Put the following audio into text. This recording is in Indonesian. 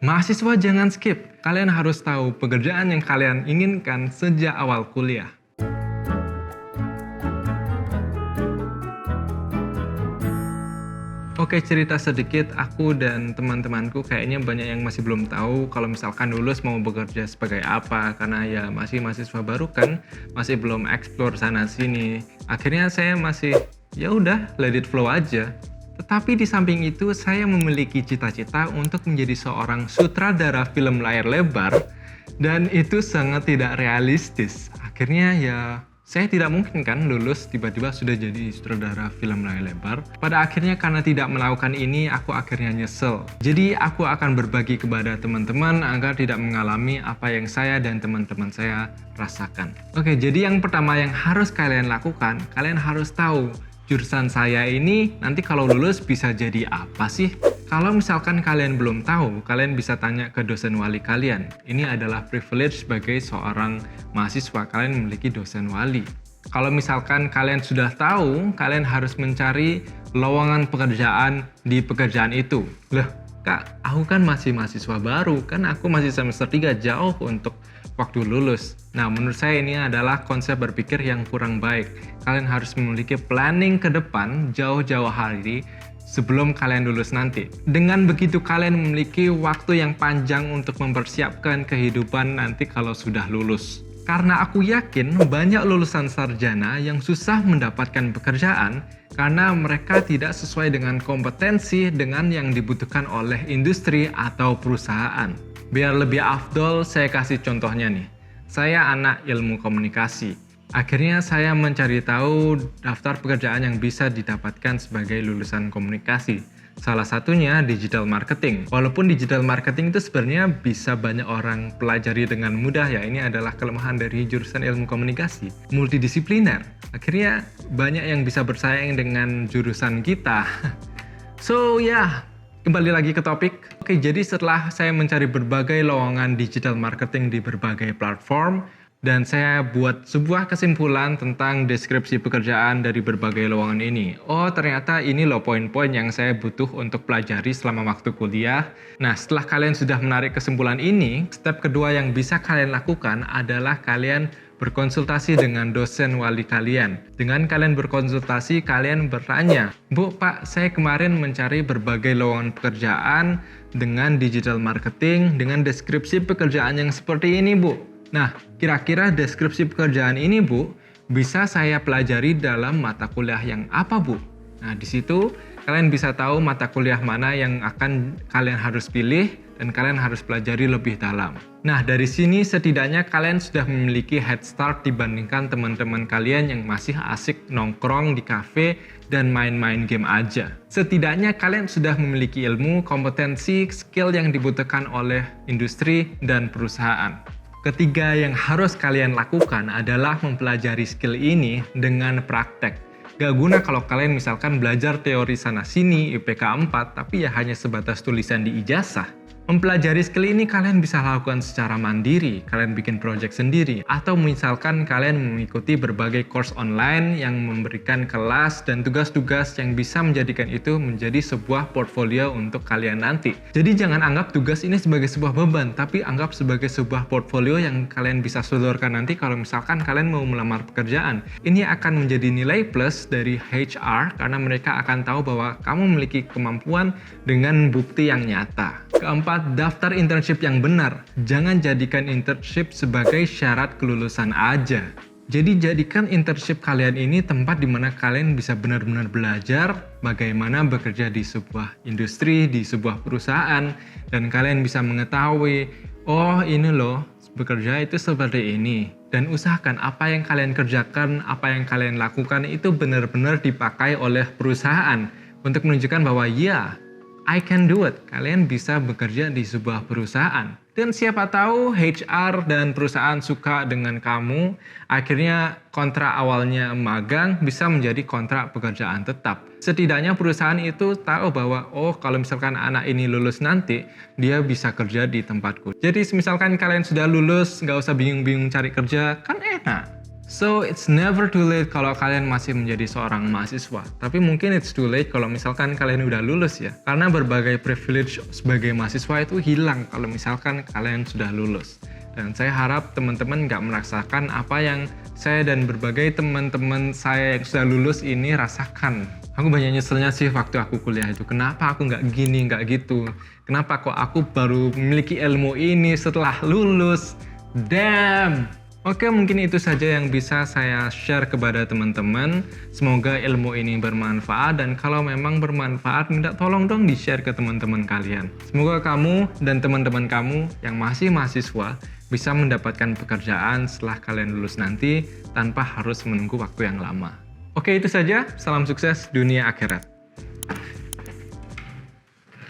Mahasiswa jangan skip. Kalian harus tahu pekerjaan yang kalian inginkan sejak awal kuliah. Oke, cerita sedikit, aku dan teman-temanku kayaknya banyak yang masih belum tahu kalau misalkan lulus mau bekerja sebagai apa, karena ya masih mahasiswa baru kan, masih belum explore sana sini. Akhirnya saya masih ya udah let it flow aja. Tetapi di samping itu saya memiliki cita-cita untuk menjadi seorang sutradara film layar lebar dan itu sangat tidak realistis. Akhirnya ya saya tidak mungkin kan lulus tiba-tiba sudah jadi sutradara film layar lebar. Pada akhirnya karena tidak melakukan ini, aku akhirnya nyesel. Jadi aku akan berbagi kepada teman-teman agar tidak mengalami apa yang saya dan teman-teman saya rasakan. Oke, jadi yang pertama yang harus kalian lakukan, kalian harus tahu jurusan saya ini nanti kalau lulus bisa jadi apa sih? Kalau misalkan kalian belum tahu, kalian bisa tanya ke dosen wali kalian. Ini adalah privilege sebagai seorang mahasiswa, kalian memiliki dosen wali. Kalau misalkan kalian sudah tahu, kalian harus mencari lowongan pekerjaan di pekerjaan itu. Loh, Kak, aku kan masih mahasiswa baru, kan aku masih semester 3, jauh untuk waktu lulus. Nah, menurut saya ini adalah konsep berpikir yang kurang baik. Kalian harus memiliki planning ke depan jauh-jauh hari sebelum kalian lulus nanti. Dengan begitu kalian memiliki waktu yang panjang untuk mempersiapkan kehidupan nanti kalau sudah lulus. Karena aku yakin banyak lulusan sarjana yang susah mendapatkan pekerjaan karena mereka tidak sesuai dengan kompetensi dengan yang dibutuhkan oleh industri atau perusahaan. Biar lebih afdol, saya kasih contohnya nih. Saya anak ilmu komunikasi. Akhirnya saya mencari tahu daftar pekerjaan yang bisa didapatkan sebagai lulusan komunikasi. Salah satunya digital marketing. Walaupun digital marketing itu sebenarnya bisa banyak orang pelajari dengan mudah ya. Ini adalah kelemahan dari jurusan ilmu komunikasi. Multidisipliner. Akhirnya banyak yang bisa bersaing dengan jurusan kita. So ya, kembali lagi ke topik. Oke, jadi setelah saya mencari berbagai lowongan digital marketing di berbagai platform, dan saya buat sebuah kesimpulan tentang deskripsi pekerjaan dari berbagai lowongan ini. Oh, ternyata ini loh poin-poin yang saya butuh untuk pelajari selama waktu kuliah. Nah, setelah kalian sudah menarik kesimpulan ini, step kedua yang bisa kalian lakukan adalah kalian berkonsultasi dengan dosen wali kalian. Dengan kalian berkonsultasi, kalian bertanya, Bu, Pak, saya kemarin mencari berbagai lowongan pekerjaan dengan digital marketing, dengan deskripsi pekerjaan yang seperti ini, Bu. Nah, kira-kira deskripsi pekerjaan ini, Bu, bisa saya pelajari dalam mata kuliah yang apa, Bu? Nah, di situ kalian bisa tahu mata kuliah mana yang akan kalian harus pilih dan kalian harus pelajari lebih dalam. Nah, dari sini setidaknya kalian sudah memiliki head start dibandingkan teman-teman kalian yang masih asik nongkrong di kafe dan main-main game aja. Setidaknya kalian sudah memiliki ilmu, kompetensi, skill yang dibutuhkan oleh industri dan perusahaan. Ketiga yang harus kalian lakukan adalah mempelajari skill ini dengan praktek. Gak guna kalau kalian misalkan belajar teori sana-sini, IPK 4, tapi ya hanya sebatas tulisan di ijazah. Mempelajari skill ini kalian bisa lakukan secara mandiri, kalian bikin project sendiri, atau misalkan kalian mengikuti berbagai course online yang memberikan kelas dan tugas-tugas yang bisa menjadikan itu menjadi sebuah portfolio untuk kalian nanti. Jadi jangan anggap tugas ini sebagai sebuah beban, tapi anggap sebagai sebuah portfolio yang kalian bisa sodorkan nanti kalau misalkan kalian mau melamar pekerjaan. Ini akan menjadi nilai plus dari HR karena mereka akan tahu bahwa kamu memiliki kemampuan dengan bukti yang nyata. Keempat, daftar internship yang benar. Jangan jadikan internship sebagai syarat kelulusan aja. Jadi jadikan internship kalian ini tempat di mana kalian bisa benar-benar belajar bagaimana bekerja di sebuah industri, di sebuah perusahaan, dan kalian bisa mengetahui, oh ini loh, bekerja itu seperti ini. Dan usahakan apa yang kalian kerjakan, apa yang kalian lakukan itu benar-benar dipakai oleh perusahaan untuk menunjukkan bahwa ya, I can do it. Kalian bisa bekerja di sebuah perusahaan. Dan siapa tahu HR dan perusahaan suka dengan kamu. Akhirnya kontrak awalnya magang bisa menjadi kontrak pekerjaan tetap. Setidaknya perusahaan itu tahu bahwa oh kalau misalkan anak ini lulus nanti, dia bisa kerja di tempatku. Jadi misalkan kalian sudah lulus, nggak usah bingung-bingung cari kerja, kan enak. So, it's never too late kalau kalian masih menjadi seorang mahasiswa. Tapi mungkin it's too late kalau misalkan kalian udah lulus ya. Karena berbagai privilege sebagai mahasiswa itu hilang kalau misalkan kalian sudah lulus. Dan saya harap teman-teman nggak merasakan apa yang saya dan berbagai teman-teman saya yang sudah lulus ini rasakan. Aku banyak nyeselnya sih waktu aku kuliah itu. Kenapa aku nggak gini, nggak gitu? Kenapa kok aku baru memiliki ilmu ini setelah lulus? Damn! Oke, mungkin itu saja yang bisa saya share kepada teman-teman. Semoga ilmu ini bermanfaat, dan kalau memang bermanfaat, minta tolong dong di-share ke teman-teman kalian. Semoga kamu dan teman-teman kamu yang masih mahasiswa bisa mendapatkan pekerjaan setelah kalian lulus nanti tanpa harus menunggu waktu yang lama. Oke, itu saja. Salam sukses dunia akhirat.